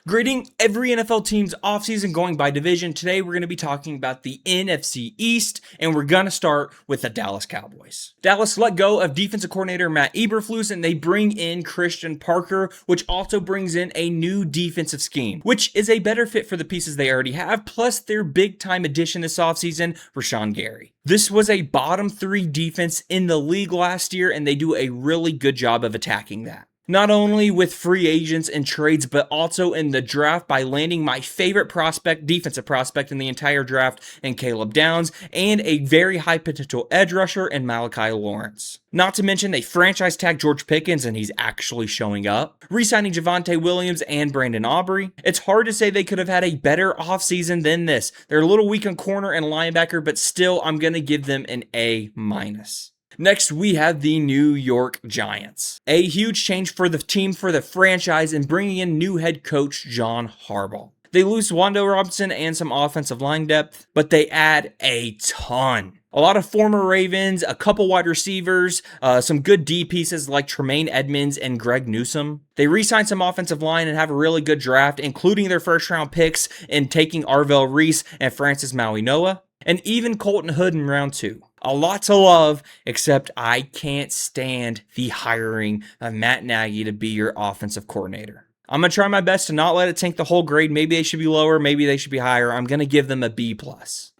Grading every NFL team's offseason going by division. Today we're going to be talking about the NFC East, and we're going to start with the Dallas Cowboys. Dallas let go of defensive coordinator Matt Eberflus, and they bring in Christian Parker, which also brings in a new defensive scheme, which is a better fit for the pieces they already have, plus their big-time addition this offseason, Rashawn Gary. This was a bottom 3 defense in the league last year, and they do a really good job of attacking that. Not only with free agents and trades, but also in the draft by landing my favorite defensive prospect in the entire draft in Caleb Downs, and a very high potential edge rusher in Malachi Lawrence. Not to mention they franchise tag George Pickens, and he's actually showing up. Re-signing Javonte Williams and Brandon Aubrey. It's hard to say they could have had a better offseason than this. They're a little weak on corner and linebacker, but still I'm going to give them an A-. Next, we have the New York Giants. A huge change for the team, for the franchise, in bringing in new head coach John Harbaugh. They lose Wando Robinson and some offensive line depth, but they add a ton. A lot of former Ravens, a couple wide receivers, some good D pieces like Tremaine Edmonds and Greg Newsome. They re-sign some offensive line and have a really good draft, including their first round picks in taking Arvell Reese and Francis Maui-Noah, and even Colton Hood in round 2. A lot to love, except I can't stand the hiring of Matt Nagy to be your offensive coordinator. I'm going to try my best to not let it tank the whole grade. Maybe they should be lower, maybe they should be higher. I'm going to give them a B+.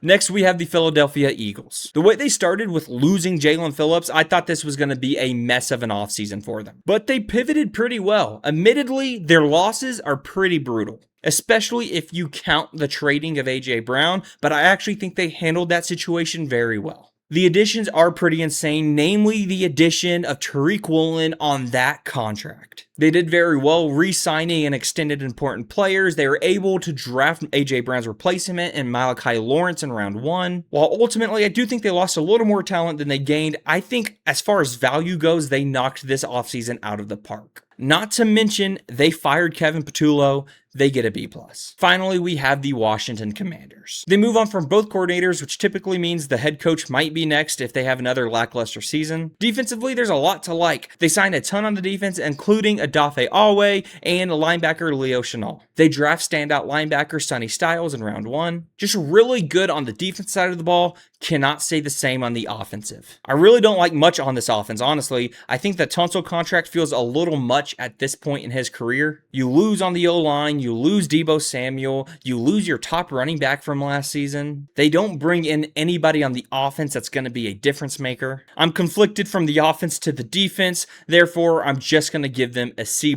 Next, we have the Philadelphia Eagles. The way they started with losing Jalen Phillips, I thought this was going to be a mess of an offseason for them. But they pivoted pretty well. Admittedly, their losses are pretty brutal, especially if you count the trading of A.J. Brown, but I actually think they handled that situation very well. The additions are pretty insane, namely the addition of Tariq Woolen on that contract. They did very well re-signing and extended important players. They were able to draft A.J. Brown's replacement and Malachi Lawrence in round 1. While ultimately, I do think they lost a little more talent than they gained, I think as far as value goes, they knocked this offseason out of the park. Not to mention, they fired Kevin Patullo. They get a B+. Finally, we have the Washington Commanders. They move on from both coordinators, which typically means the head coach might be next if they have another lackluster season. Defensively, there's a lot to like. They signed a ton on the defense, including Odafe Alwe and linebacker Leo Chenal. They draft standout linebacker Sonny Styles in round 1. Just really good on the defense side of the ball. Cannot say the same on the offensive. I really don't like much on this offense, honestly. I think the Tunsil contract feels a little much at this point in his career. You lose on the O-line, you lose Deebo Samuel, you lose your top running back from last season. They don't bring in anybody on the offense that's going to be a difference maker. I'm conflicted from the offense to the defense, therefore I'm just going to give them a C+.